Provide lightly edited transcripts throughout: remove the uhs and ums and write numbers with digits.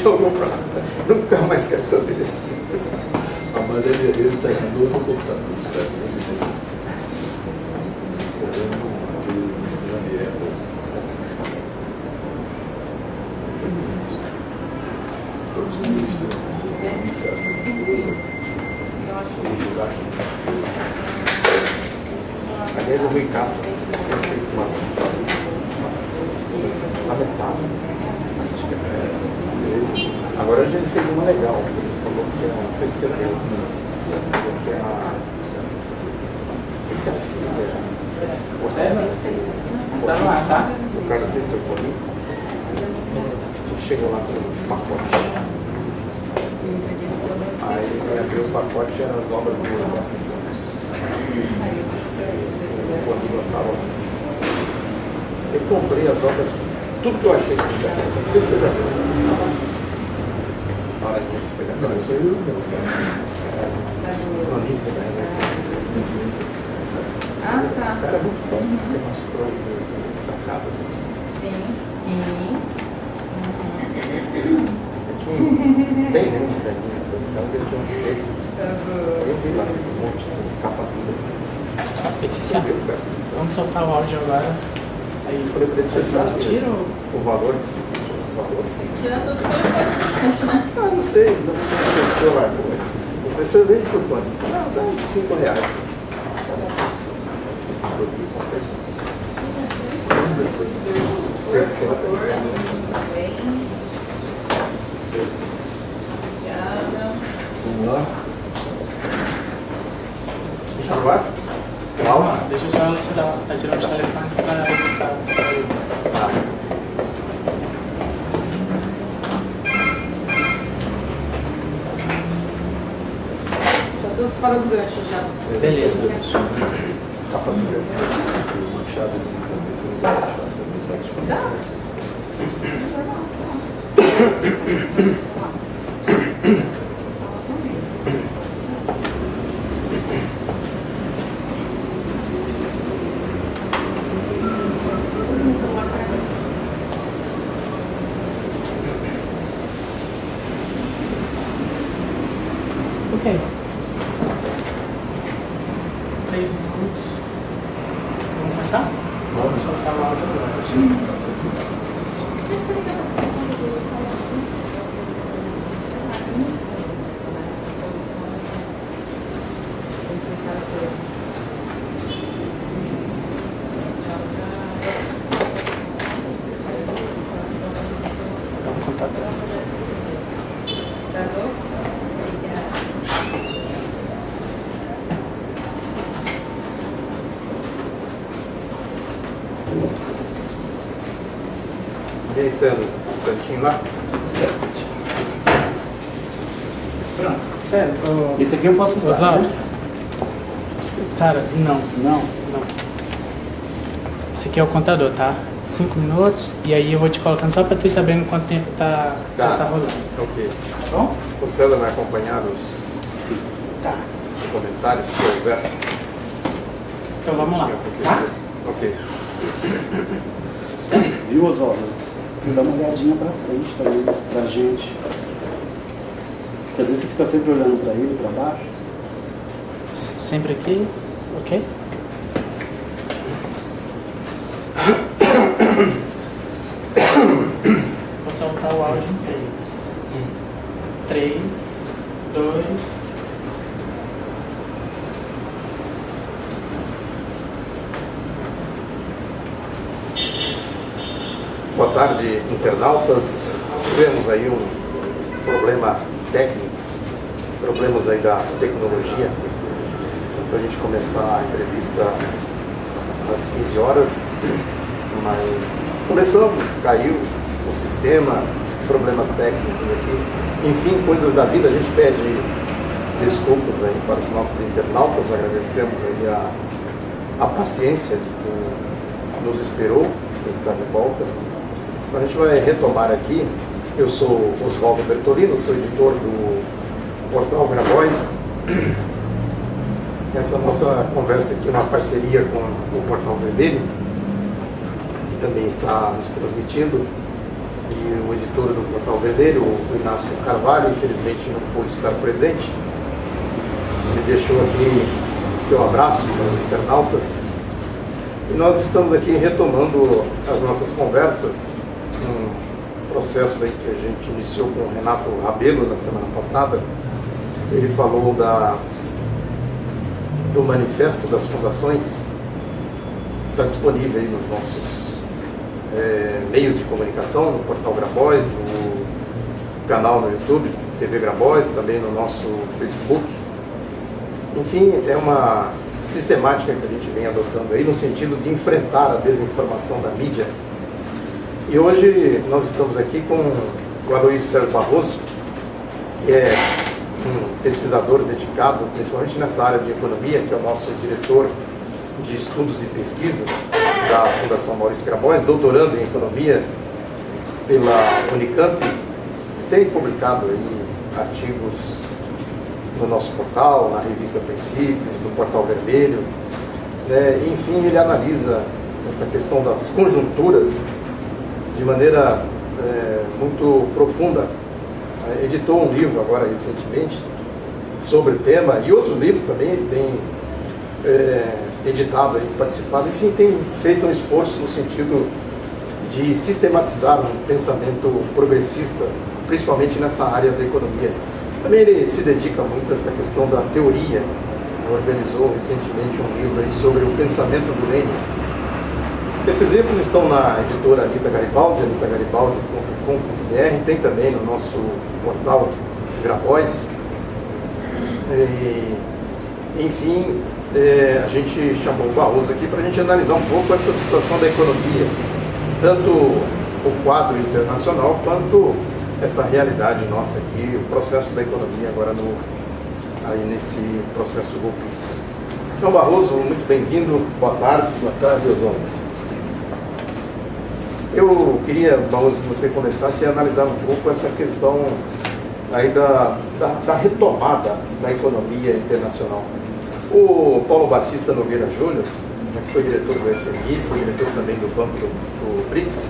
Jogou pra lá. Nunca mais quero saber desse. Mas ele está no computador, espero que ele seja. Todos os ministros. Aliás, o Rui Castro tem feito umas lamentadas. Agora a gente fez uma legal. Ele falou que não sei se você leu. Falou que não sei se a filha. Tá no ar, tá? O Carlos Vitor Polim. Chegou lá com um pacote. Aí ele abriu o pacote e as obras do Polim gostava. Eu comprei as obras, tudo que eu achei que não sei se você já viu. Na hora disso, foi da cara. Isso aí eu Cronista da Revolução. Ah, tá. O cara é muito bom, tem umas crônicas sacadas. Sim, sim. Bem lindo, velhinho. Então ele tem um seco. Eu vi lá um monte assim, de capa dura. Letícia, vamos soltar o áudio agora. Aí eu falei pra ele, você sabe Tira o valor que você pediu? O valor? Tirar tudo que foi. Ah, não sei, não tem professor lá. O professor vende por quanto? Disse, não, dá uns R$5. Vamos lá. Deixa no ar? Calma, deixa eu só tirar os telefones para Já todos fora do gancho já. Beleza. Capa dura. Machado também. Dá? Ok. 3 minutos. Vamos começar? Vamos soltar o áudio agora. Vamos contar até. E aí, Sandro? Santinho lá? Pronto. César, Esse aqui eu posso usar. Oswaldo. Né? Cara, não. Não. Esse aqui é o contador, tá? 5 minutos, e aí eu vou te colocando só pra tu ir sabendo quanto tempo já tá rolando. Ok. Tá bom? O César vai acompanhar os Tá. comentários, se houver. Então vamos lá. Se Tá? acontecer. Ok. Viu, Oswaldo? Você dá uma olhadinha pra frente também, pra gente. Porque às vezes você fica sempre olhando pra ele, pra baixo. Sempre aqui, ok? Vou soltar o áudio em 3. 3, 2. Boa tarde, internautas. Tivemos aí um problema técnico, problemas aí da tecnologia, para a gente começar a entrevista às 15 horas, mas começamos, caiu o sistema, problemas técnicos aqui, enfim, coisas da vida. A gente pede desculpas aí para os nossos internautas, agradecemos aí a paciência de quem nos esperou, quem está de volta. A gente vai retomar aqui. Eu sou Oswaldo Bertolino, sou editor do portal Grabois. Essa nossa conversa aqui é uma parceria com o Portal Vermelho, que também está nos transmitindo e o editor do Portal Vermelho, o Inácio Carvalho, infelizmente não pôde estar presente. Ele deixou aqui o seu abraço para os internautas. E nós estamos aqui retomando as nossas conversas, um processo aí que a gente iniciou com o Renato Rabelo na semana passada. Ele falou do manifesto das fundações, está disponível aí nos nossos meios de comunicação, no Portal Grabois, no canal no YouTube, TV Grabois, também no nosso Facebook. Enfim, é uma sistemática que a gente vem adotando aí no sentido de enfrentar a desinformação da mídia. E hoje nós estamos aqui com o Aloysio Sérgio Barroso, que é um pesquisador dedicado, principalmente nessa área de economia, que é o nosso diretor de estudos e pesquisas da Fundação Maurício Grabois, doutorando em economia pela Unicamp, tem publicado aí artigos no nosso portal, na revista Princípios, no Portal Vermelho, enfim, ele analisa essa questão das conjunturas de maneira muito profunda. Editou um livro agora recentemente sobre o tema, e outros livros também ele tem editado, participado, enfim, tem feito um esforço no sentido de sistematizar um pensamento progressista, principalmente nessa área da economia. Também ele se dedica muito a essa questão da teoria. Ele organizou recentemente um livro aí sobre o pensamento do Lenin. Esses livros estão na editora Anita Garibaldi, anitagaribaldi.com.br, tem também no nosso portal Grabois. Enfim, a gente chamou o Barroso aqui para a gente analisar um pouco essa situação da economia, tanto o quadro internacional quanto essa realidade nossa aqui, o processo da economia agora aí nesse processo golpista. Então, Barroso, muito bem-vindo, boa tarde. Boa tarde, Oswaldo. Eu queria, Barroso, que você começasse a analisar um pouco essa questão aí da retomada da economia internacional. O Paulo Batista Nogueira Júnior, que foi diretor do FMI, foi diretor também do Banco do BRICS,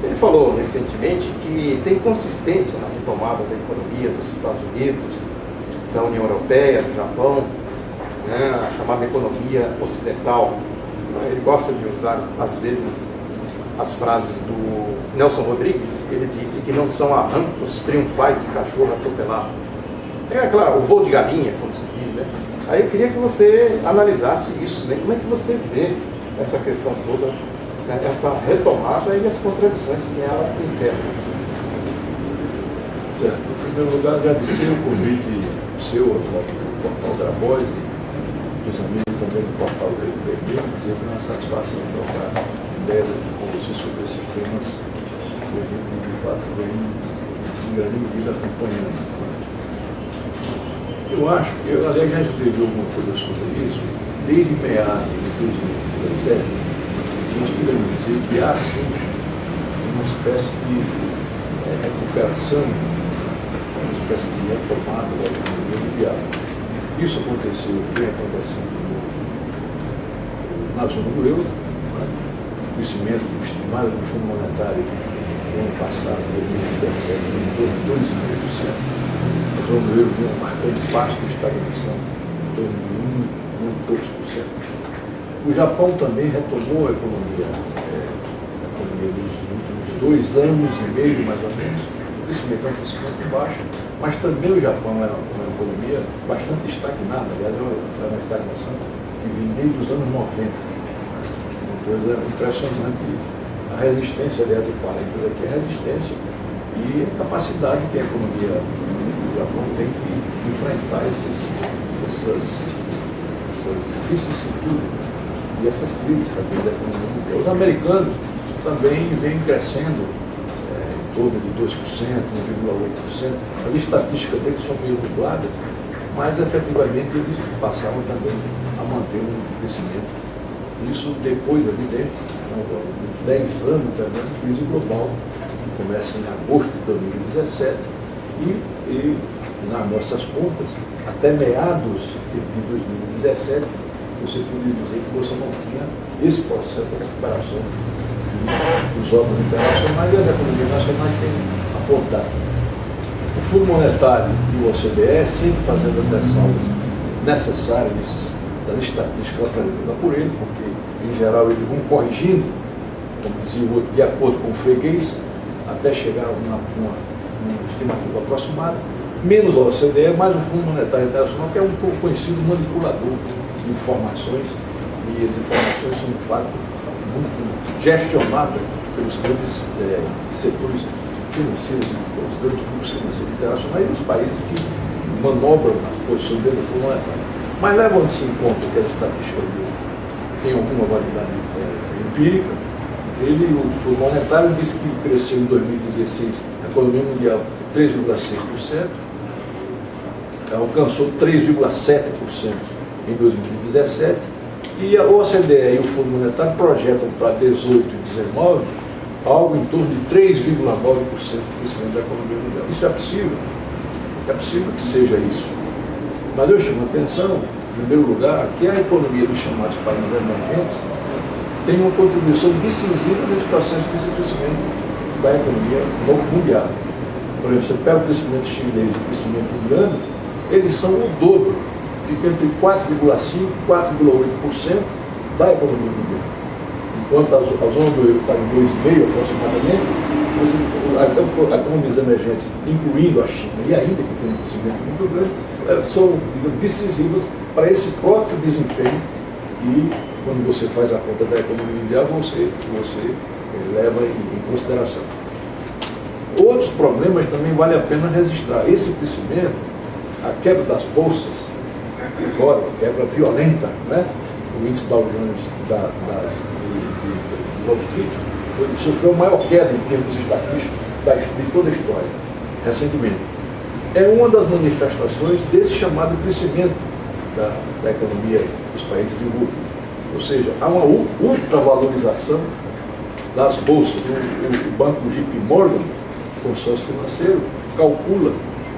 ele falou recentemente que tem consistência na retomada da economia dos Estados Unidos, da União Europeia, do Japão, a chamada economia ocidental. Ele gosta de usar, às vezes, as frases do Nelson Rodrigues. Ele disse que não são arrancos triunfais de cachorro atropelado. Claro, o voo de galinha, como se diz, né? Aí eu queria que você analisasse isso, né? Como é que você vê essa questão toda, essa retomada e as contradições que ela encerra? Certo. Em primeiro lugar, agradecer o convite seu, do Portal Grabois, e dos amigos também do Portal Vermelho, dizer que é uma satisfação trocar ideias aqui com você sobre esses temas que a gente, de fato, vem em grande medida acompanhando. Eu acho que, eu aliás já escrevi alguma coisa sobre isso, desde meados de 2017, nós podemos dizer que há sim uma espécie de recuperação, uma espécie de retomada da economia mundial. Isso aconteceu, vem acontecendo na zona do euro, o crescimento estimado do Fundo Monetário no ano passado, 2017, foi em torno de 2,5%. A zona do euro veio marcando baixo de estagnação, em torno de 1 e poucos por cento. O Japão também retomou a economia dos últimos 2 anos e meio, mais ou menos. O crescimento é um crescimento baixo, mas também o Japão era uma economia bastante estagnada. Aliás, era uma estagnação que vinha desde os anos 90. Uma coisa impressionante. A resistência, aliás, o parênteses aqui, a resistência e a capacidade que a economia do Japão tem de enfrentar essas vicissitudes e essas crises também da economia mundial. Os americanos também vêm crescendo em torno de 2%, 1,8%. As estatísticas deles são meio dubladas, mas efetivamente eles passaram também a manter um crescimento. Isso depois, evidente, de 10 anos também de crise global, que começa em agosto de 2017 e nas nossas contas, até meados de 2017, você poderia dizer que você não tinha esse processo de recuperação que os órgãos internacionais e as economias nacionais têm apontado. O Fundo Monetário e o OCDE sempre fazendo as ressalvas necessárias das estatísticas apresentadas por ele, porque, em geral, eles vão corrigindo, como dizia o outro, de acordo com o freguês, até chegar a uma estimativa aproximada, menos a OCDE, mais o Fundo Monetário Internacional, que é um pouco conhecido manipulador de informações, e as informações são, de fato, muito gestionadas pelos grandes setores financeiros, os grandes grupos financeiros internacionais e os países que manobram as posições dentro do Fundo Monetário. Mas levando-se em conta que as estatísticas têm alguma validade empírica, o Fundo Monetário disse que cresceu em 2016 a economia mundial 3,6%, alcançou 3,7% em 2017, e a OCDE e o Fundo Monetário projetam para 18 e 19 algo em torno de 3,9% de crescimento da economia mundial. Isso é possível que seja isso. Mas eu chamo a atenção, em primeiro lugar, que a economia dos chamados países emergentes tem uma contribuição decisiva nesse processo de crescimento da economia mundial. Por exemplo, você pega o crescimento chinês e o crescimento indiano, eles são o dobro, fica entre 4,5% e 4,8% da economia mundial. Enquanto a zona do euro está em 2,5% aproximadamente, as economias emergentes, incluindo a China e a Índia, que tem um crescimento muito grande, são, digamos, decisivas para esse próprio desempenho. E quando você faz a conta da economia mundial, você leva em consideração. Outros problemas também vale a pena registrar. Esse crescimento, a quebra das bolsas, agora, quebra violenta, né? O índice Dow Jones de Wall Street sofreu a maior queda em termos estatísticos de toda a história, recentemente. É uma das manifestações desse chamado crescimento da economia dos países desenvolvidos. Ou seja, há uma ultravalorização das bolsas. O banco JP Morgan, consórcio financeiro, calcula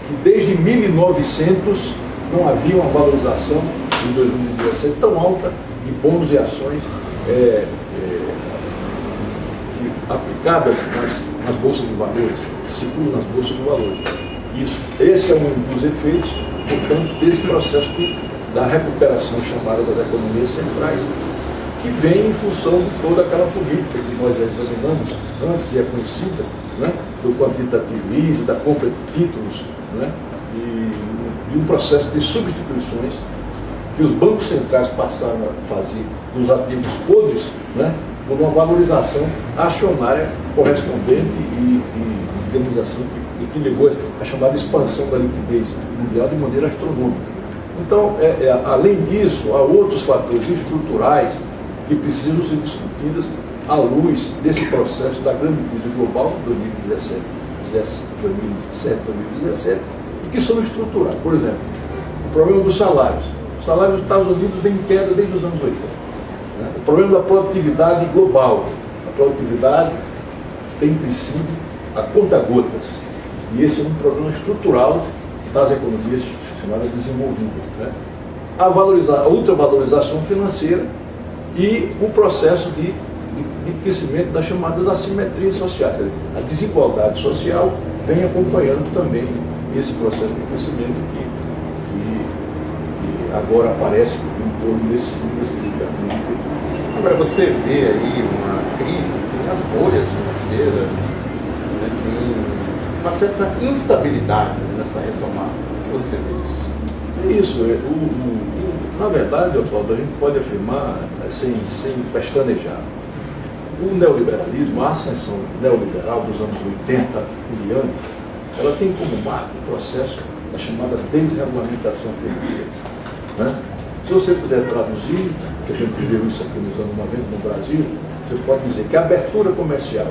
que desde 1900 não havia uma valorização em 2017 tão alta de bônus e ações aplicadas nas bolsas de valores, que circulam nas bolsas de valores. Esse é um dos efeitos, portanto, desse processo da recuperação chamada das economias centrais, que vem em função de toda aquela política que nós já examinamos antes e é conhecida, né, do quantitative easing, da compra de títulos, né, e um processo de substituições que os bancos centrais passaram a fazer dos ativos podres, né, por uma valorização acionária correspondente e digamos assim, que levou a chamada expansão da liquidez mundial de maneira astronômica. Então, além disso, há outros fatores estruturais que precisam ser discutidos à luz desse processo da grande crise global, 2017, e que são estruturais. Por exemplo, o problema dos salários. Os salários dos Estados Unidos vem em queda desde os anos 80. Né? O problema da produtividade global. A produtividade tem crescido a conta-gotas. E esse é um problema estrutural das economias chamadas desenvolvidas. Né? A ultravalorização financeira e o processo de crescimento das chamadas assimetrias sociais. A desigualdade social vem acompanhando também esse processo de crescimento que agora aparece em torno desse tipo. Agora, você vê aí uma crise, tem as bolhas financeiras, né, tem uma certa instabilidade nessa retomada. O que você vê isso? É isso. Na verdade, Oswaldo, a gente pode afirmar sem pestanejar. O neoliberalismo, a ascensão neoliberal dos anos 80 em diante, ela tem como marco o processo da chamada desregulamentação financeira. Né? Se você puder traduzir, que a gente viu isso aqui nos anos 90 no Brasil, você pode dizer que a abertura comercial,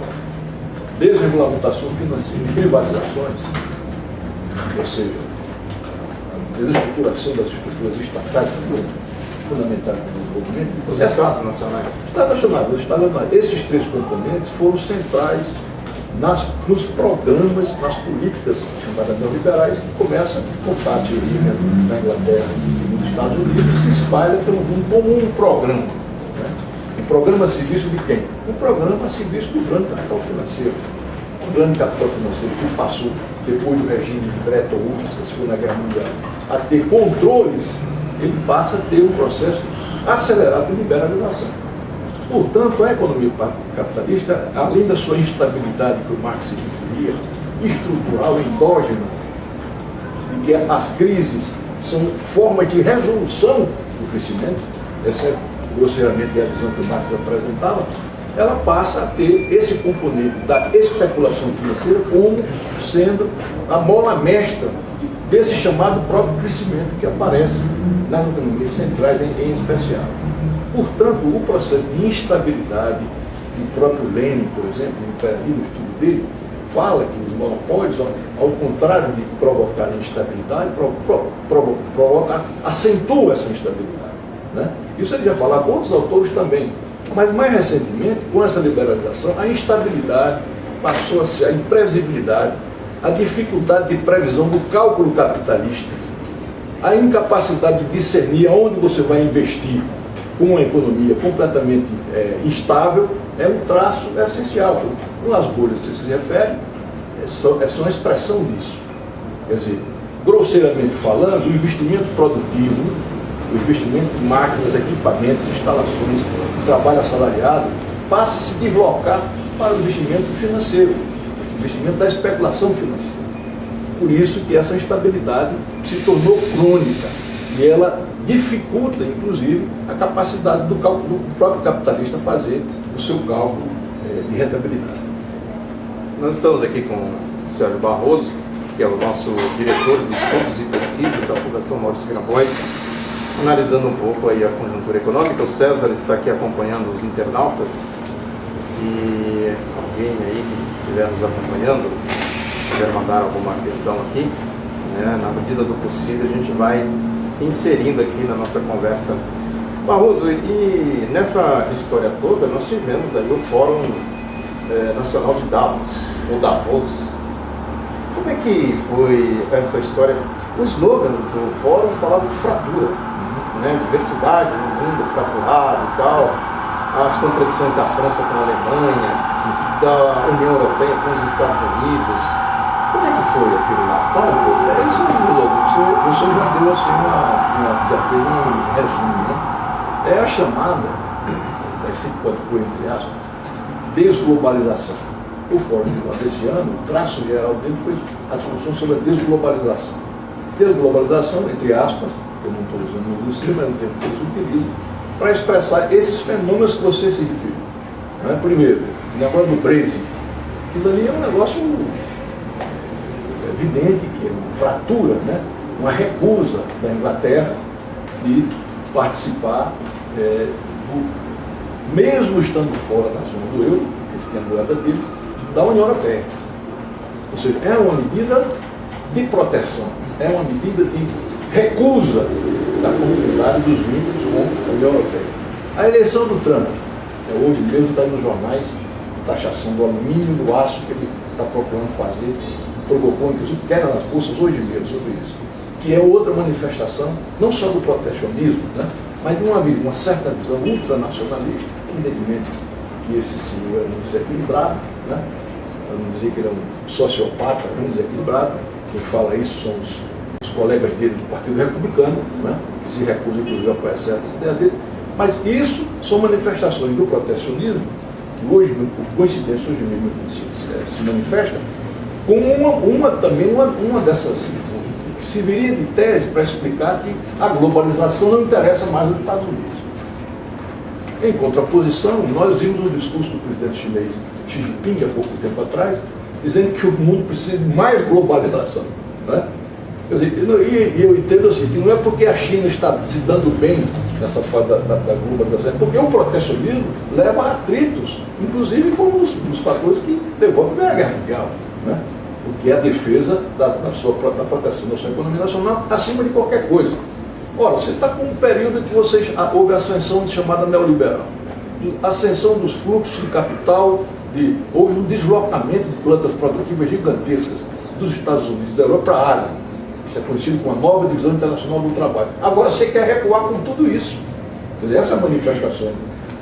desregulamentação financeira e privatizações, ou seja, a desestruturação das estruturas estatais que foram fundamentais no desenvolvimento. Os Estados nacionais. Os Estados nacionais. Esses três componentes foram centrais nos programas, nas políticas chamadas neoliberais, que começam com Thatcher na Inglaterra e nos Estados Unidos, se espalha pelo mundo como um programa. Né? programa a serviço de quem? Um programa a serviço do grande capital financeiro. O grande capital financeiro que passou, depois do regime de Bretton Woods, da Segunda Guerra Mundial, a ter controles, ele passa a ter um processo acelerado de liberalização. Portanto, a economia capitalista, além da sua instabilidade que o Marx se referia, estrutural, endógena, de que as crises são formas de resolução do crescimento, essa é grosseiramente a visão que o Marx apresentava, ela passa a ter esse componente da especulação financeira como sendo a mola mestra desse chamado próprio crescimento que aparece nas economias centrais em especial. Portanto, o processo de instabilidade, o próprio Lenin, por exemplo, no estudo dele, fala que os monopólios, ao contrário de provocarem instabilidade, acentuam essa instabilidade. Né? Isso ele já fala com outros autores também. Mas mais recentemente, com essa liberalização, a instabilidade passou a ser a imprevisibilidade, a dificuldade de previsão do cálculo capitalista, a incapacidade de discernir aonde você vai investir com uma economia completamente instável, é um traço essencial. As bolhas que você se refere são a expressão disso. Quer dizer, grosseiramente falando, o investimento produtivo, o investimento em máquinas, equipamentos, instalações, trabalho assalariado, passa a se deslocar para o investimento financeiro, o investimento da especulação financeira. Por isso que essa instabilidade se tornou crônica e ela dificulta, inclusive, a capacidade do próprio capitalista fazer o seu cálculo de rentabilidade. Nós estamos aqui com o Sérgio Barroso, que é o nosso diretor de estudos e pesquisa da Fundação Maurício Grabois, analisando um pouco aí a conjuntura econômica. O César está aqui acompanhando os internautas. Se alguém aí que estiver nos acompanhando quiser mandar alguma questão aqui, né, na medida do possível a gente vai inserindo aqui na nossa conversa. Barroso, e nessa história toda nós tivemos aí o Fórum Nacional de Davos, ou Davos. Como é que foi essa história? O slogan do fórum falava de fratura, né? Diversidade no mundo fraturado e tal, as contradições da França com a Alemanha, da União Europeia com os Estados Unidos. Como é que foi aquilo lá? Fala um pouco. É isso aí, Lobo. Você já deu assim já fez um resumo, né? É a chamada, daí você pode pôr entre aspas, desglobalização. O fórum desse ano, o traço geral dele foi a discussão sobre a desglobalização. Desglobalização, entre aspas, eu não estou usando o Luciano, mas não tenho que eles utilizam, para expressar esses fenômenos que você se referiu. Né? Primeiro, o negócio do Brexit. Aquilo ali é um negócio evidente, que é uma fratura, né? Uma recusa da Inglaterra de participar, mesmo estando fora da zona do euro, eles têm a moeda deles, da União Europeia. Ou seja, é uma medida de proteção, é uma medida de recusa da comunidade dos vínculos com a União Europeia. A eleição do Trump, hoje mesmo está nos jornais, taxação do alumínio, do aço que ele está procurando fazer, provocou inclusive queda nas bolsas hoje mesmo sobre isso, que é outra manifestação, não só do protecionismo, né, mas de uma certa visão ultranacionalista. Evidentemente que esse senhor é um desequilibrado, né, para não dizer que ele é um sociopata, é um desequilibrado. Quem fala isso são os colegas dele do Partido Republicano, né, que se recusam inclusive a apoiar certas ideias dele. Mas isso são manifestações do protecionismo, que hoje, por coincidência, hoje mesmo se manifesta, como também uma dessas, que serviria de tese para explicar que a globalização não interessa mais aos Estados Unidos. Em contraposição, nós vimos o discurso do presidente chinês Xi Jinping, há pouco tempo atrás, dizendo que o mundo precisa de mais globalização. Né? Quer dizer, eu entendo assim, que não é porque a China está se dando bem nessa fase da globalização, é porque o protecionismo leva a atritos, inclusive foi um dos fatores que levou à Primeira Guerra Mundial, né? Porque é a defesa da proteção da sua economia nacional acima de qualquer coisa. Ora, você está com um período em que houve a ascensão chamada neoliberal, ascensão dos fluxos de capital, houve um deslocamento de plantas produtivas gigantescas dos Estados Unidos e da Europa para a Ásia. Isso é conhecido como a nova divisão internacional do trabalho. Agora você quer recuar com tudo isso. Quer dizer, essa manifestação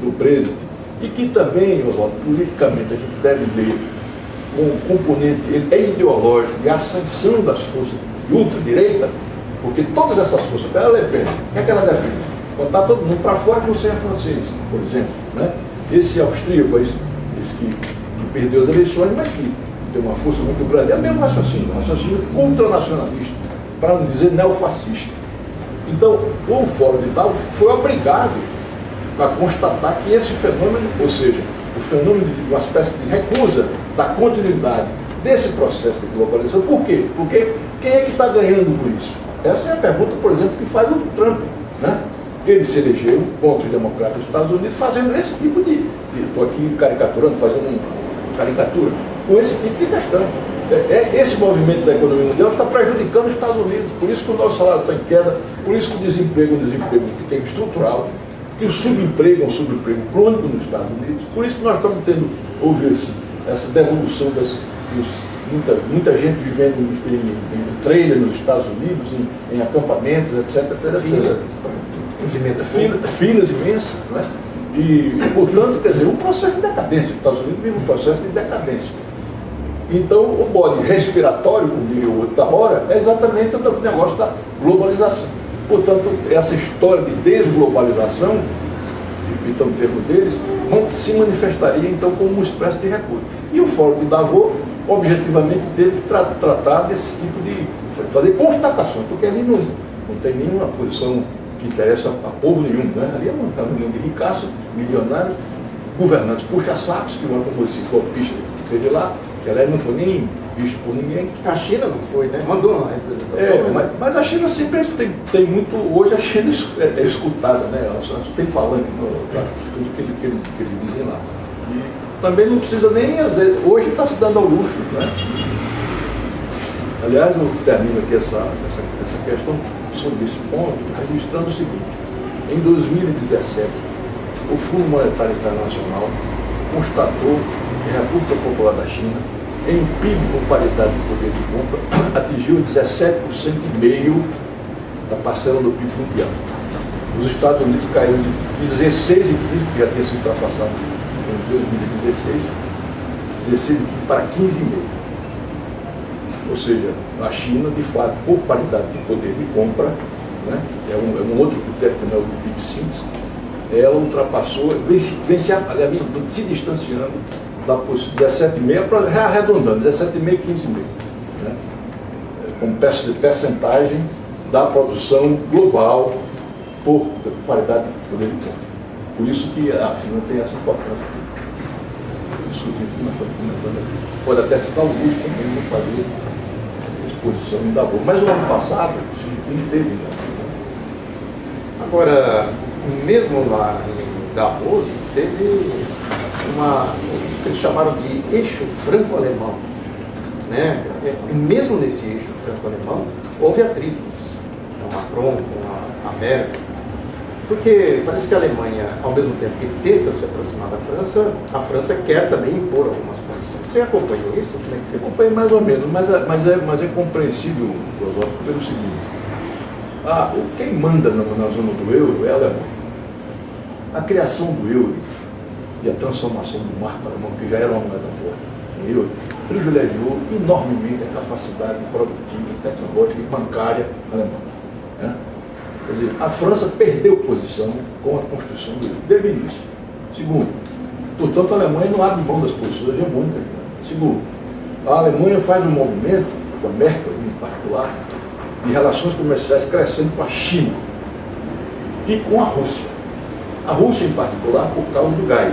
do presidente, e que também, Oswaldo, politicamente a gente deve ver com um componente ideológico e a sanção das forças de ultradireita, porque todas essas forças, a Le Pen, o que é que ela defende? Botar todo mundo para fora e não ser francês, por exemplo. Né? Esse austríaco, esse que perdeu as eleições, mas que tem uma força muito grande, é o mesmo raciocínio, um raciocínio ultranacionalista, para não dizer neofascista. Então, o Fórum de Davos foi obrigado a constatar que esse fenômeno, ou seja, o fenômeno de uma espécie de recusa da continuidade desse processo de globalização. Por quê? Porque quem é que está ganhando por isso? Essa é a pergunta, por exemplo, que faz o Trump. Né? Ele se elegeu contra os democratas dos Estados Unidos fazendo esse tipo de estou aqui caricaturando, fazendo uma caricatura, com esse tipo de questão. Esse movimento da economia mundial está prejudicando os Estados Unidos, por isso que o nosso salário está em queda, por isso que o desemprego é um desemprego que tem estrutural, que o subemprego é um subemprego crônico nos Estados Unidos, por isso que nós estamos tendo, houve essa devolução muita gente vivendo em trailer nos Estados Unidos, em acampamentos, etc. Filas imensas, não é? E, portanto, quer dizer, um processo de decadência. Os Estados Unidos vive um processo de decadência. Então, o bode respiratório, como diria o outro da hora, é exatamente o negócio da globalização. Portanto, essa história de desglobalização, então o termo deles, se manifestaria então como uma espécie de recurso. E o Fórum de Davos, objetivamente, teve que tratar desse tipo de... fazer constatações, porque ali não tem nenhuma posição que interessa a povo nenhum, né? Ali é uma reunião de ricaços, milionários, governantes puxa-sacos, que uma como esse golpista que teve lá, que aliás não foi nem visto por ninguém. A China não foi, né? Mandou uma representação. Mas a China sempre tem muito. Hoje a China é escutada, né? Tem palanque tudo que ele dizem lá. E também não precisa nem, às vezes, hoje está se dando ao luxo, né? Aliás, eu termino aqui essa questão sobre esse ponto, registrando o seguinte: em 2017, o Fundo Monetário Internacional constatou que a República Popular da China, em PIB com paridade de poder de compra, atingiu 17,5% da parcela do PIB mundial. Os Estados Unidos caíram de 16,15%, que já tinha sido ultrapassado em 2016, 16,15% para 15,5%. Ou seja, a China, de fato, por paridade de poder de compra, né, é um outro critério que não é o PIB síntese, ela ultrapassou, vem se distanciando da posição 17,5%, arredondando, 17,5%, 15,5%, né, como percentagem da produção global por paridade de poder de compra. Por isso que a China tem essa importância. Discutindo que nós estamos comentando aqui. Pode até se dar o luxo também de fazer exposição em Davos. Mas o ano passado, isso não teve. Né? Agora, mesmo lá em Davos, teve o que eles chamaram de eixo franco-alemão. Né? E mesmo nesse eixo franco-alemão, houve atritos com Macron, com a Merkel, porque parece que a Alemanha, ao mesmo tempo que tenta se aproximar da França, a França quer também impor algumas condições. Você acompanhou isso? Como é que você acompanha? Mais ou menos, mas é compreensível, pelo seguinte: quem manda na zona do euro é a Alemanha. A criação do euro e a transformação do marco alemão, que já era uma moeda forte em euro, privilegiou enormemente a capacidade produtiva, tecnológica e bancária alemã. Né? Quer dizer, a França perdeu posição com a construção do euro, desde o início. Segundo, portanto, a Alemanha não abre mão das posições hegemônicas. Segundo, a Alemanha faz um movimento, com a Merkel em particular, de relações comerciais crescendo com a China e com a Rússia. A Rússia, em particular, por causa do gás.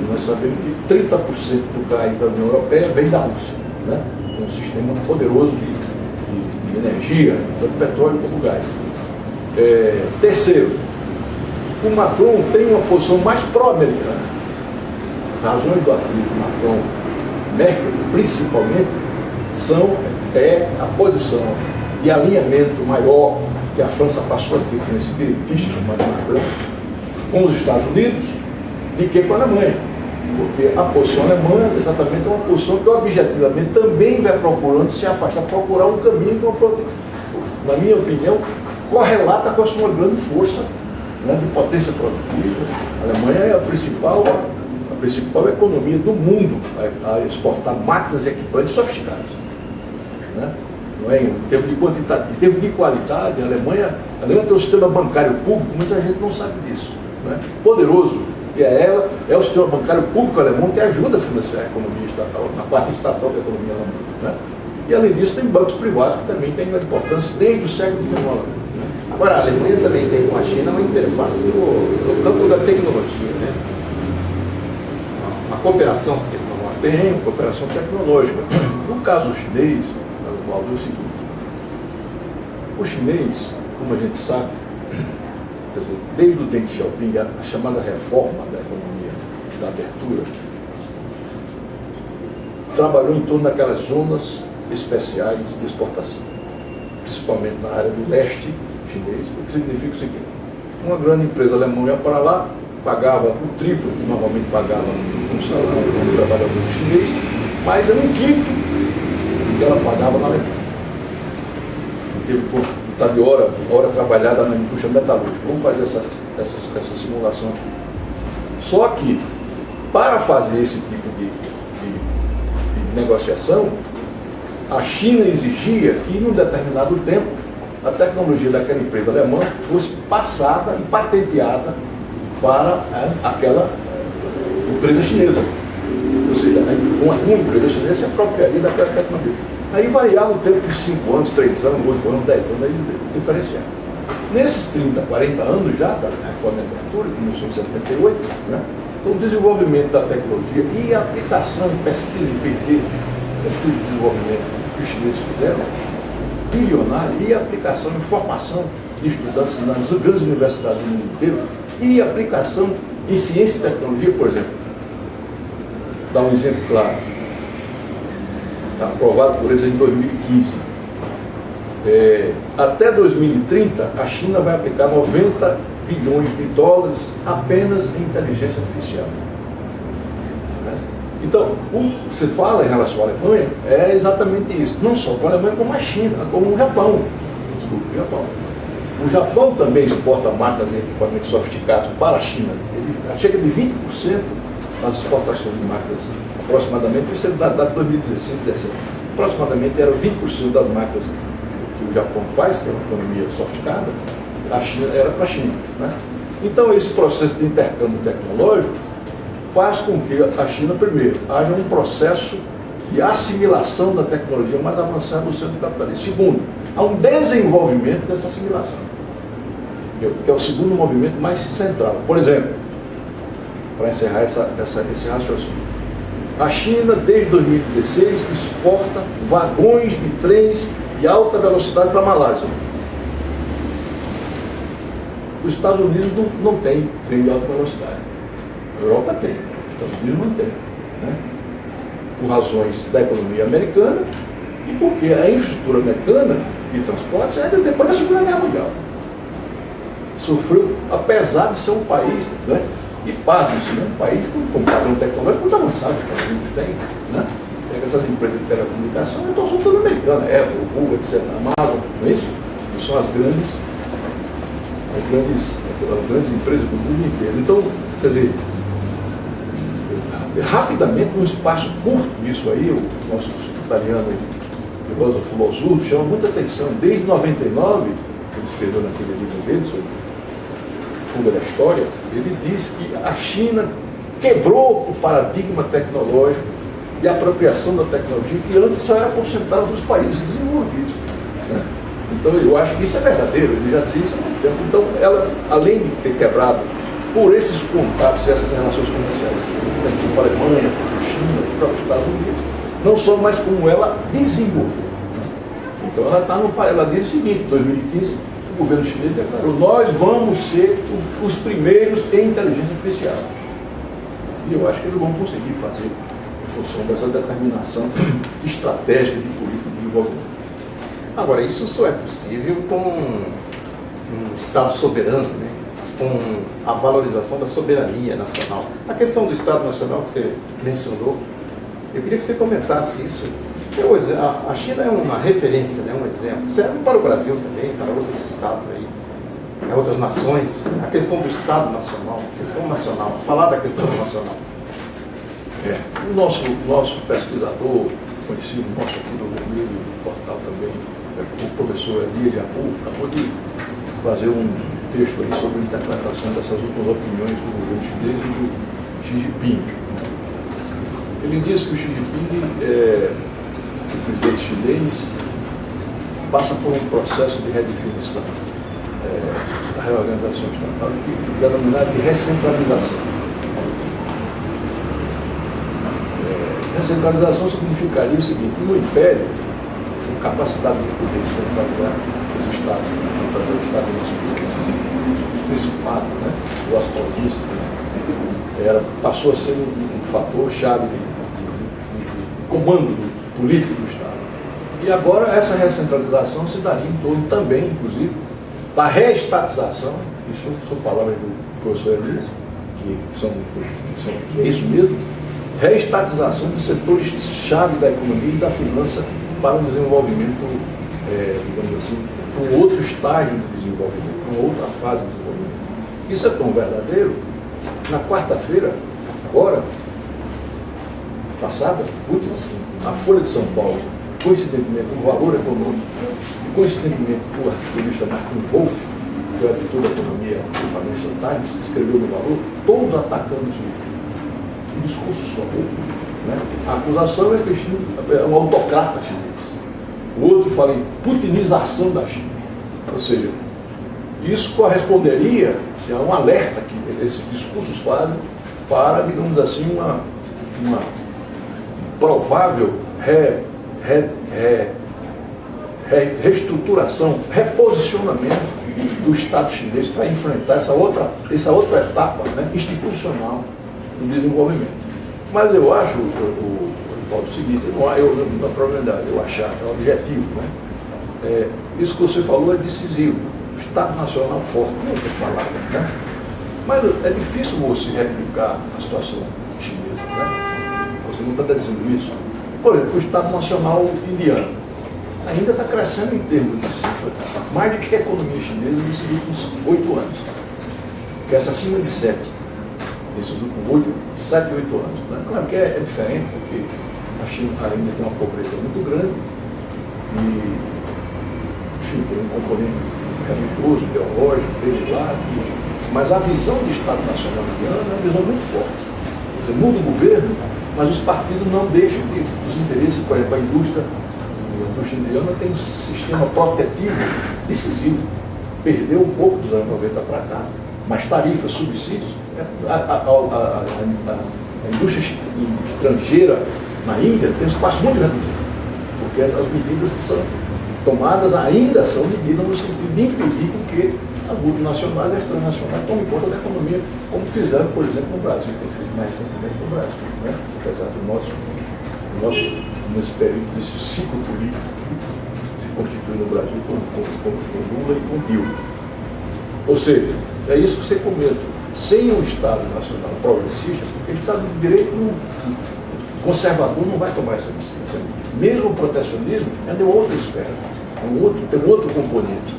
Nós sabemos que 30% do gás da União Europeia vem da Rússia. Né? Tem um sistema poderoso de energia, tanto petróleo como gás. Terceiro, o Macron tem uma posição mais pró-americana. As razões do atrito Macron-Merkel, principalmente, a posição de alinhamento maior que a França passou a ter com esse direitista chamado Macron, com os Estados Unidos, do que com a Alemanha. Porque a posição alemã é exatamente uma posição que objetivamente também vai procurando se afastar, procurar um caminho, na minha opinião, correlata com a sua grande força grande potência produtiva. A Alemanha é a principal economia do mundo a exportar máquinas e equipamentos sofisticados. Né? Não é, em termos de quantidade, em termos de qualidade, a Alemanha tem um sistema bancário público, muita gente não sabe disso. Né? Poderoso. E é o sistema bancário público alemão que ajuda a financiar a economia estatal, na parte estatal da economia alemã. Né? E além disso, tem bancos privados que também têm uma importância desde o século XIX. Né? Agora, a Alemanha também tem com a China uma interface no campo da tecnologia, né? Uma cooperação tecnológica. Tem cooperação tecnológica. No caso chinês, é o seguinte: o chinês, como a gente sabe, quer dizer, desde o Deng Xiaoping, a chamada reforma da economia, da abertura, trabalhou em torno daquelas zonas especiais de exportação, principalmente na área do leste chinês, o que significa o seguinte: uma grande empresa alemã ia para lá, pagava o triplo que normalmente pagava um salário de um trabalhador chinês, mas era um quinto do que ela pagava na Alemanha. Está de hora trabalhada na indústria metalúrgica. Vamos fazer essa simulação aqui. Só que, para fazer esse tipo de negociação, a China exigia que, num determinado tempo, a tecnologia daquela empresa alemã fosse passada e patenteada para aquela empresa chinesa. Ou seja, uma empresa chinesa se apropriaria daquela tecnologia. Aí variava o tempo de 5 anos, 3 anos, 8 anos, 10 anos, aí diferenciava. Nesses 30, 40 anos já da reforma de abertura, que começou em 78, né? Então, o desenvolvimento da tecnologia e a aplicação em pesquisa em P&D, pesquisa e desenvolvimento que os chineses fizeram, bilionária, e a aplicação em formação de estudantes nas grandes universidades do mundo inteiro, e aplicação em ciência e tecnologia, por exemplo. Dá um exemplo claro. Aprovado por eles em 2015. Até 2030, a China vai aplicar 90 bilhões de dólares apenas em inteligência artificial. Então, você fala em relação à Alemanha, é exatamente isso. Não só com a Alemanha, como a China, como o Japão. Desculpe, o Japão. O Japão também exporta máquinas e equipamentos sofisticados para a China. Ele chega de 20% das exportações de máquinas, aproximadamente, isso é da data de 2016, 2017. Aproximadamente era 20% das máquinas que o Japão faz, que é uma economia sofisticada, a China era para a China. Né? Então, esse processo de intercâmbio tecnológico faz com que a China, primeiro, haja um processo de assimilação da tecnologia mais avançada no centro capitalista. Segundo, há um desenvolvimento dessa assimilação, que é o segundo movimento mais central. Por exemplo, para encerrar esse raciocínio, a China, desde 2016, exporta vagões de trens de alta velocidade para a Malásia. Os Estados Unidos não tem trem de alta velocidade. A Europa tem, os Estados Unidos não tem. Né? Por razões da economia americana e porque a infraestrutura americana de transportes é depois da Segunda Guerra Mundial. Sofreu, apesar de ser um país, né? E pasme-se, né? Um país com padrão tecnológico muito avançado, os Estados Unidos têm, né? Pega essas empresas de telecomunicação, então são todas americanas, Apple, Google, etc., Amazon, não é isso? Que são as grandes empresas do mundo inteiro. Então, quer dizer, rapidamente, num espaço curto, isso aí, o nosso italiano, o filósofo Losurdo, chama muita atenção. Desde 99, ele escreveu naquele livro dele sobre Fuga da História, ele disse que a China quebrou o paradigma tecnológico de apropriação da tecnologia que antes só era concentrado nos países desenvolvidos. Né? Então, eu acho que isso é verdadeiro, ele já dizia isso há muito tempo. Então, ela, além de ter quebrado por esses contatos e essas relações comerciais, tanto para a Alemanha, para a China, para os Estados Unidos, não só mais como ela desenvolveu. Então, ela diz o seguinte: em 2015, o governo chinês declarou: nós vamos ser os primeiros em inteligência artificial. E eu acho que eles vão conseguir fazer em função dessa determinação estratégica de política de desenvolvimento. Agora, isso só é possível com um Estado soberano, né? Com a valorização da soberania nacional. A questão do Estado Nacional que você mencionou, eu queria que você comentasse isso. A China é uma referência, né? Um exemplo. Serve para o Brasil também, para outros estados aí. outras nações, a questão do Estado Nacional, a questão nacional, falar da questão nacional. O nosso pesquisador, conhecido nosso aqui do Vermelho, do portal também, o professor Edir de Abu, acabou de fazer um texto aí sobre a interpretação dessas últimas opiniões do governo chinês e do Xi Jinping. Ele diz que o Xi Jinping, o presidente chinês, passa por um processo de redefinição da reorganização estatal, denominado de recentralização. Recentralização significaria o seguinte: no Império, com capacidade de poder centralizar os estados, trazer o Estado nos principados, né, o asfaltismo, passou a ser um fator chave de comando político do Estado. E agora essa recentralização se daria em torno também, inclusive, da reestatização, isso são palavras do professor Elias, que é isso mesmo, reestatização de setores-chave da economia e da finança para o desenvolvimento, digamos assim, para um outro estágio de desenvolvimento, para uma outra fase de desenvolvimento. Isso é tão verdadeiro. Na quarta-feira, agora, passada, última, a Folha de São Paulo, coincidentemente, o Valor Econômico, e coincidentemente o articulista Martin Wolff, que é o editor da economia do Financial Times, escreveu no Valor, todos atacando o discurso só. Né? A acusação é que é um autocrata chinês. O outro fala em putinização da China. Ou seja, isso corresponderia a um alerta que esses discursos fazem para, digamos assim, uma provável reestruturação, reposicionamento do Estado chinês para enfrentar essa outra etapa, né, institucional do desenvolvimento. Mas eu acho, o seguinte, não há probabilidade, eu achar, é objetivo, né? Isso que você falou é decisivo. O Estado Nacional forte, em outras palavras, né? Mas é difícil você replicar a situação chinesa, né? Você não está dizendo isso. Por exemplo, o Estado Nacional indiano ainda está crescendo em termos de cifra, mais do que a economia chinesa nesses últimos 8 anos. Cresce acima de 7, nesses últimos 7, 8 anos. Né? Claro que é diferente, porque a China ainda tem uma pobreza muito grande e, enfim, tem um componente religioso, ideológico, dele lá, mas a visão do Estado Nacional indiano é uma visão muito forte. Você muda o governo, mas os partidos não deixam os interesses, por exemplo, a indústria indiana tem um sistema protetivo decisivo. Perdeu um pouco dos anos 90 para cá, mas tarifas, subsídios, a indústria estrangeira na Índia tem um espaço muito reduzido, porque as medidas que são tomadas ainda são medidas no sentido de impedir com que as multinacionais e as transnacionais tomem conta da economia, como fizeram, por exemplo, no Brasil, tem feito mais recentemente no Brasil, né? Apesar do nosso nesse período desse ciclo político que se constitui no Brasil com Lula e com Dilma. Ou seja, é isso que você comenta. Sem um Estado Nacional progressista, porque o Estado de Direito conservador não vai tomar essa decisão. Mesmo o protecionismo é de outra esfera, tem um outro componente,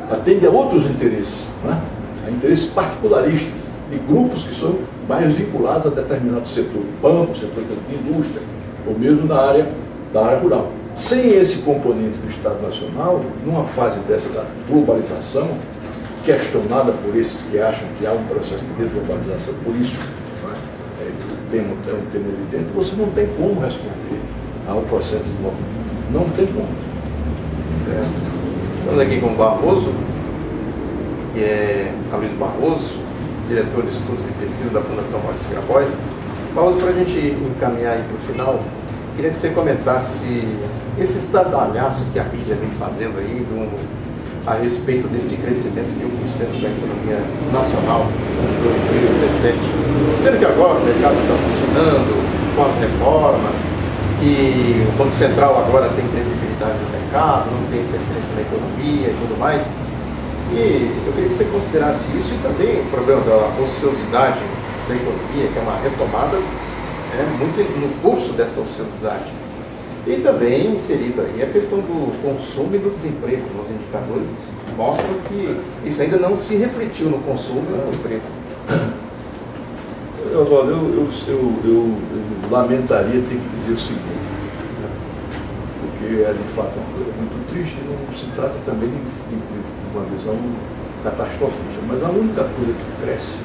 atende a outros interesses, né? A interesses particularistas, de grupos que são mais vinculados a determinado setor, banco, setor de indústria, ou mesmo da área rural. Sem esse componente do Estado Nacional, numa fase dessa da globalização, questionada por esses que acham que há um processo de desglobalização, por isso é um tema evidente, você não tem como responder ao processo de desenvolvimento. Não tem como. Certo. Estamos aqui com o Barroso, que é Luiz Barroso, diretor de Estudos e Pesquisa da Fundação Maurício Grabois. Barroso, para a gente encaminhar aí para o final, queria que você comentasse esse estardalhaço que a mídia vem fazendo aí a respeito desse crescimento de 1% da economia nacional em 2017. Vendo que agora o mercado está funcionando com as reformas e o Banco Central agora tem credibilidade no mercado, não tem interferência na economia e tudo mais. E eu queria que você considerasse isso e também o problema da ociosidade da economia, que é uma retomada muito no curso dessa ociosidade. E também inserido aí a questão do consumo e do desemprego nos indicadores mostram que isso ainda não se refletiu no consumo e no emprego. Oswaldo, eu lamentaria ter que dizer o seguinte, né? Porque é de fato uma coisa muito triste, não se trata também de uma visão catastrofista, mas a única coisa que cresce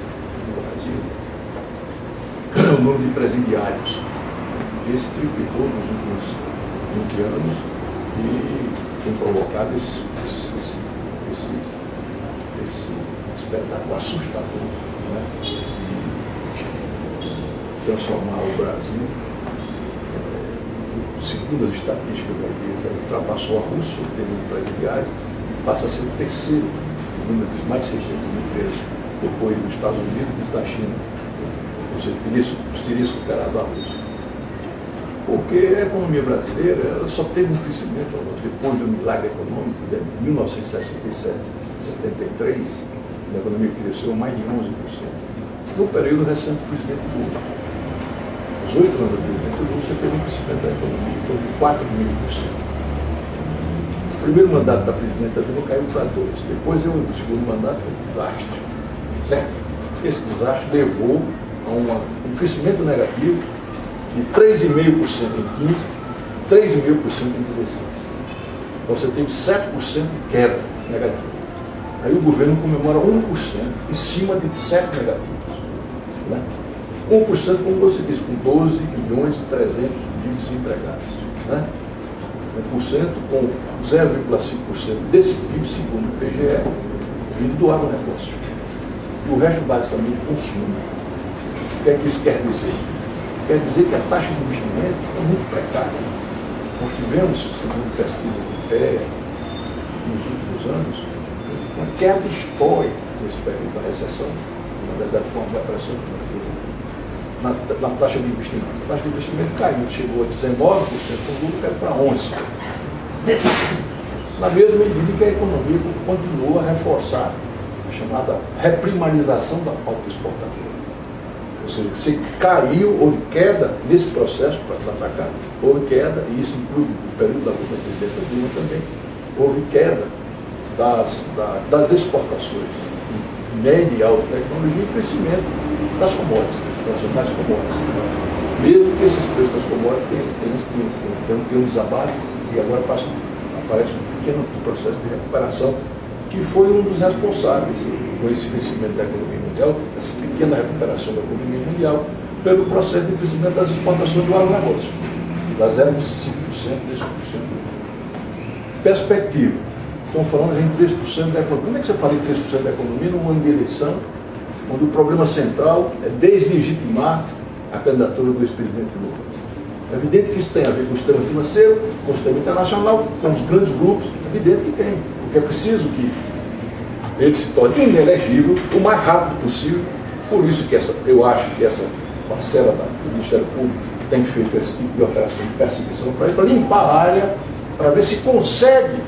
no Brasil é o número de presidiários. Esse triplicou nos últimos 20 anos e tem provocado esse espetáculo assustador, né? Transformar o Brasil, segundo as estatísticas da igreja, ultrapassou a Rússia em termos de presidiário e passa a ser o terceiro número de mais de 600 mil presos, depois dos Estados Unidos e da China. Ou seja, teria superado a Rússia. Porque a economia brasileira ela só teve um crescimento depois do milagre econômico de 1967, 73, a economia cresceu mais de 11%. No período recente do presidente Lula, os 8 anos do presidente Lula, você teve um crescimento da economia em torno de 4,5%. O primeiro mandato da presidenta Dilma caiu para 2%. Depois, o segundo mandato foi um desastre. Certo? Esse desastre levou a um crescimento negativo de 3,5% em 15%, 3,5% em 16%. Então você teve 7% de queda negativa. Aí o governo comemora 1% em cima de 7 negativos. Né? 1%, como você disse, com 12 milhões e 300 mil desempregados. Né? 1% com 0,5% desse PIB, segundo o PGE, vindo do agronegócio. E o resto basicamente consumo. O que é que isso quer dizer? Quer dizer que a taxa de investimento é muito precária. Nós tivemos, segundo pesquisa do IPEA, nos últimos anos, uma queda histórica nesse período da recessão. Na verdade, foi uma depressão na taxa de investimento. A taxa de investimento caiu, chegou a 19%, o lucro caiu para 11%. Na mesma medida que a economia continua a reforçar a chamada reprimarização da pauta exportadora. Ou seja, você caiu, houve queda nesse processo, para lá para cá, houve queda, e isso inclui o período da presidenta Dilma também, houve queda das exportações de média e alta tecnologia e crescimento das commodities, nacionais commodities. Mesmo que esses preços das commodities tenham um desabate e agora aparece um pequeno processo de recuperação, que foi um dos responsáveis com esse crescimento da economia mundial, essa pequena recuperação da economia mundial, pelo processo de crescimento das exportações do agronegócio, da 0,5% desse %. Perspectiva. Estão falando em 3% da economia. Como é que você fala em 3% da economia num ano de eleição, onde o problema central é deslegitimar a candidatura do ex-presidente Lula? É evidente que isso tem a ver com o sistema financeiro, com o sistema internacional, com os grandes grupos. É evidente que tem, porque é preciso que ele se torne inelegível o mais rápido possível. Por isso que eu acho que essa parcela do Ministério Público tem feito esse tipo de operação de perseguição para limpar a área, para ver se consegue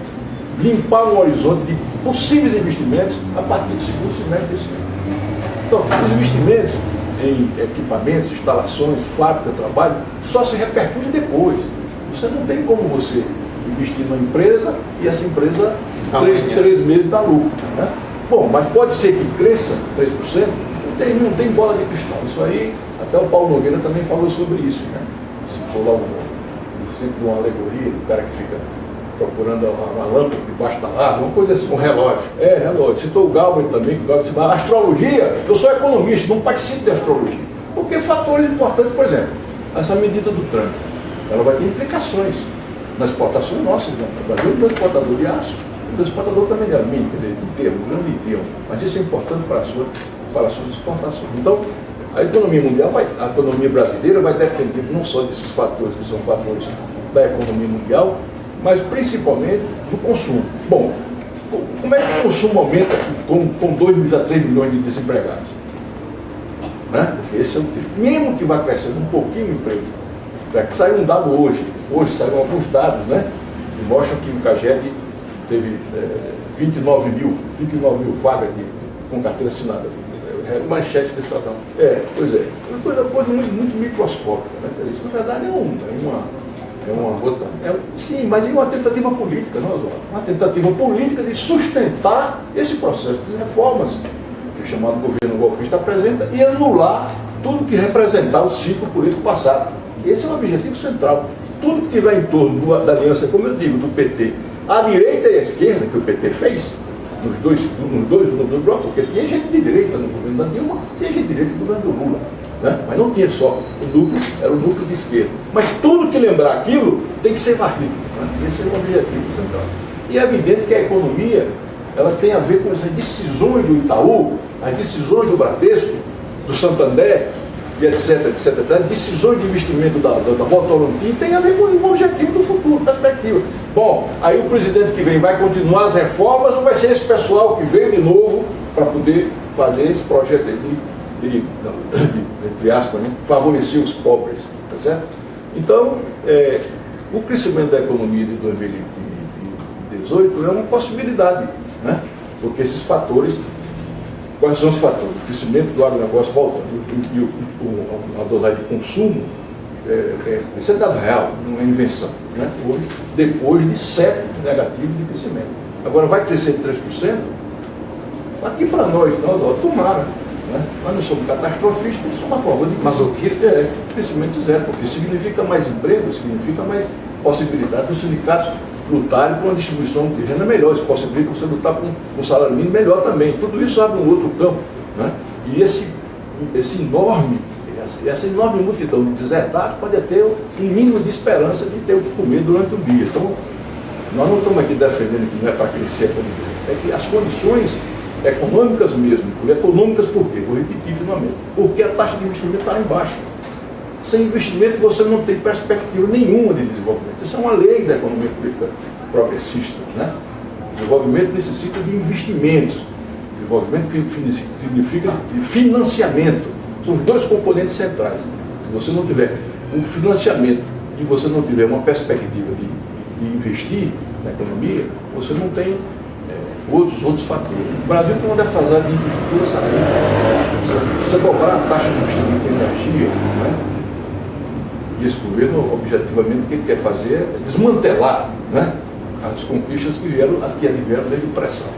limpar um horizonte de possíveis investimentos a partir do segundo semestre desse ano. Então, os investimentos em equipamentos, instalações, fábrica, trabalho, só se repercute depois. Você não tem como você investir numa empresa e essa empresa 3 meses dá lucro. Né? Bom, mas pode ser que cresça 3%, não tem bola de cristal. Isso aí, até o Paulo Nogueira também falou sobre isso. Né? Citou lá sempre uma alegoria do cara que fica procurando uma lâmpada debaixo da árvore, uma coisa assim. Um relógio. Relógio. Citou o Galbraith também, que o Galbraith disse, astrologia, eu sou economista, não participo de astrologia. Porque fatores importantes, por exemplo, essa medida do Trump, ela vai ter implicações na exportação nossa. Né? O Brasil é um exportador de aço, um exportador também de alumínio, grande inteiro. Mas isso é importante para as suas exportações. Então, a economia mundial, a economia brasileira vai depender não só desses fatores, que são fatores da economia mundial, mas principalmente do consumo. Bom, como é que o consumo aumenta com 2 a 3 milhões de desempregados? Né? Esse é o texto. Mesmo que vá crescendo um pouquinho o emprego. Saiu um dado hoje saíram alguns dados, né? Que mostram que o CAGED teve 29 mil vagas com carteira assinada. Manchete desse tratado. Pois é. Uma coisa muito microscópica. Né? Isso, na verdade, É uma gota. Sim, mas é uma tentativa política, não, Oswaldo? Uma tentativa política de sustentar esse processo de reformas que o chamado governo golpista apresenta e anular tudo que representar o ciclo político passado. Esse é o objetivo central. Tudo que tiver em torno da aliança, como eu digo, do PT, a direita e a esquerda, que o PT fez, nos dois blocos, porque tinha gente de direita no governo da Dilma, tinha gente de direita no governo do Lula. Né? Mas não tinha só o núcleo, era o núcleo de esquerda. Mas tudo que lembrar aquilo tem que ser varrido. Né? Esse é o objetivo central. E é evidente que a economia ela tem a ver com as decisões do Itaú, as decisões do Bradesco, do Santander, e etc, decisões de investimento da Votorantim tem a ver com o objetivo do futuro, perspectiva. Bom, aí o presidente que vem vai continuar as reformas ou vai ser esse pessoal que veio de novo para poder fazer esse projeto de entre aspas, né, favorecer os pobres, tá certo? Então, o crescimento da economia de 2018 é uma possibilidade, né? Porque esses fatores. Quais são os fatores? O crescimento do agronegócio volta e a dosagem de consumo, isso é dado real, não é invenção. Né? Hoje, depois de 7 negativos de crescimento. Agora vai crescer de 3%? Aqui para nós, tomara. Né? Nós não somos catastrofistas, isso é uma forma de crescimento zero, porque significa mais emprego, significa mais possibilidade dos sindicatos lutarem por uma distribuição de renda melhor, isso possibilita você lutar por um salário mínimo melhor também. Tudo isso abre um outro campo. Né? E essa enorme multidão de deserdados pode ter um mínimo de esperança de ter o que comer durante o dia. Então, nós não estamos aqui defendendo que não é para crescer a economia, é que as condições econômicas mesmo, econômicas por quê? Vou repetir finalmente, porque a taxa de investimento está lá embaixo. Sem investimento você não tem perspectiva nenhuma de desenvolvimento. Isso é uma lei da economia política progressista. Né? Desenvolvimento necessita de investimentos. Desenvolvimento que significa financiamento. São os dois componentes centrais. Se você não tiver um financiamento e você não tiver uma perspectiva de investir na economia, você não tem outros fatores. O Brasil tem uma defasagem de infraestrutura, sabe? Você dobrar a taxa de investimento em energia, né? E esse governo, objetivamente, o que ele quer fazer é desmantelar, né, as conquistas que advieram desde o pré-sal.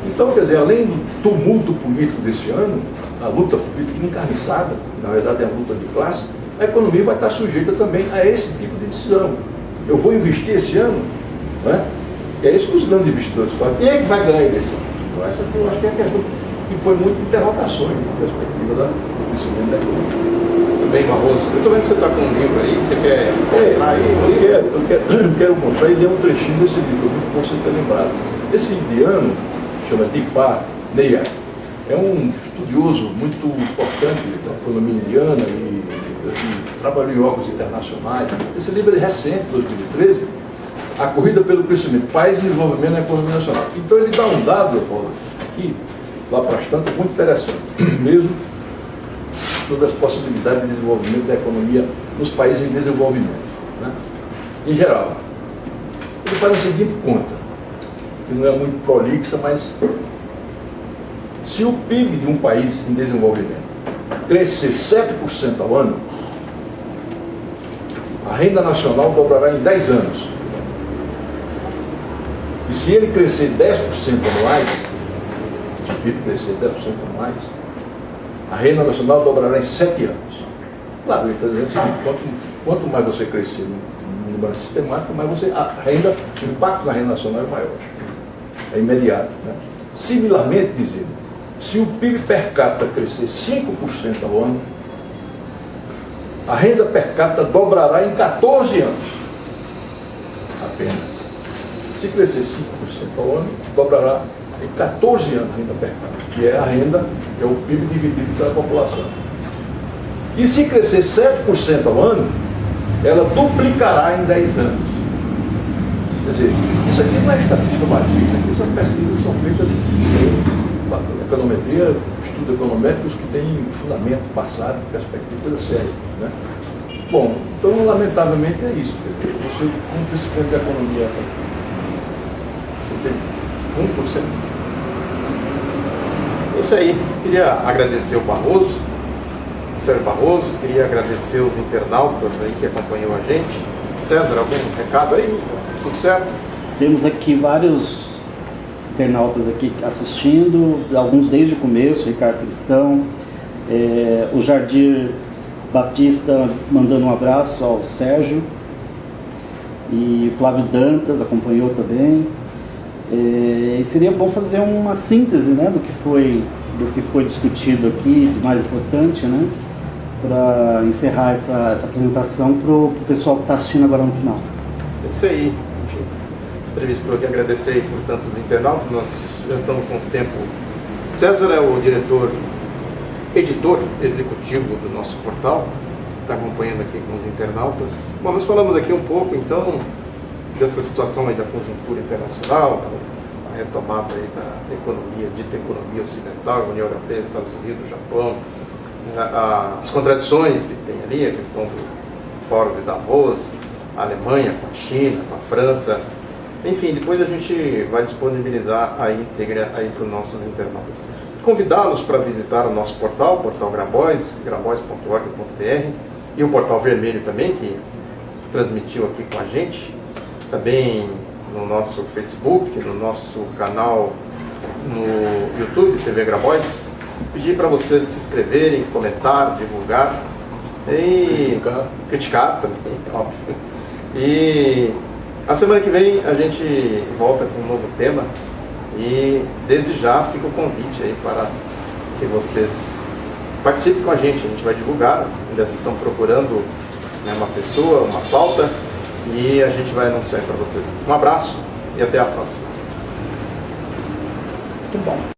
Então, quer dizer, além do tumulto político desse ano, a luta política encarniçada, na verdade é a luta de classe, a economia vai estar sujeita também a esse tipo de decisão. Eu vou investir esse ano, né? É isso que os grandes investidores falam. Quem é que vai ganhar desse ano? Então, essa eu acho que é a questão que põe muitas interrogações na perspectiva do crescimento da economia. Bem, Barroso, eu estou vendo que você está com um livro aí, você quer mostrar aí? Eu quero mostrar, ele é um trechinho desse livro, muito bom você ter lembrado. Esse indiano, chama Deepak Nair, é um estudioso muito importante da economia indiana e trabalhou em órgãos internacionais. Esse livro é recente, 2013, A Corrida pelo Crescimento, Paz e Desenvolvimento na Economia Nacional. Então ele dá um dado, Paulo, aqui, lá bastante, muito interessante, mesmo sobre as possibilidades de desenvolvimento da economia nos países em desenvolvimento. Né? Em geral, ele faz a seguinte conta, que não é muito prolixa, mas se o PIB de um país em desenvolvimento crescer 7% ao ano, a renda nacional dobrará em 10 anos. E se ele crescer 10% anuais, se o PIB crescer 10% anuais, a renda nacional dobrará em 7 anos. Claro, ele está dizendo o seguinte, quanto mais você crescer no número sistemático, mais o impacto na renda nacional é maior. É imediato. Né? Similarmente, dizendo, se o PIB per capita crescer 5% ao ano, a renda per capita dobrará em 14 anos. Apenas. Se crescer 5% ao ano, dobrará em 14 anos a renda per capita, que é a renda, que é o PIB dividido pela população. E se crescer 7% ao ano, ela duplicará em 10 anos. Quer dizer, isso aqui não é estatística vazia, isso aqui são pesquisas que são feitas em econometria, estudos econômicos que têm fundamento, passado, perspectiva, coisa séria. Né? Bom, então, lamentavelmente é isso. Quer dizer, você, com o crescimento da economia, você tem 1%. Isso aí. Queria agradecer o Barroso, Sérgio Barroso, queria agradecer os internautas aí que acompanhou a gente. César, algum recado aí? Tudo certo? Temos aqui vários internautas aqui assistindo, alguns desde o começo, Ricardo Cristão, o Jardir Batista mandando um abraço ao Sérgio, e Flávio Dantas acompanhou também. E seria bom fazer uma síntese, né, do que foi discutido aqui, do mais importante, né, para encerrar essa apresentação para o pessoal que está assistindo agora no final. É isso aí. A gente entrevistou aqui, agradecer por tantos internautas. Nós já estamos com o tempo. César é o editor executivo do nosso portal, está acompanhando aqui com os internautas. Bom, nós falamos aqui um pouco, então, dessa situação aí da conjuntura internacional, a retomada aí da economia, dita economia ocidental, União Europeia, Estados Unidos, Japão, as contradições que tem ali, a questão do Fórum de Davos, a Alemanha com a China, com a França, enfim, depois a gente vai disponibilizar a íntegra aí para os nossos internautas. Convidá-los para visitar o nosso portal, Portal Grabois, grabois.org.br, e o Portal Vermelho também, que transmitiu aqui com a gente, também no nosso Facebook, no nosso canal no YouTube, TV Grabois. Pedir para vocês se inscreverem, comentar, divulgar e criticar também, óbvio. E a semana que vem a gente volta com um novo tema e desde já fica o convite aí para que vocês participem com a gente vai divulgar, ainda estão procurando, né, uma pessoa, uma pauta, e a gente vai anunciar para vocês. Um abraço e até a próxima. Muito bom.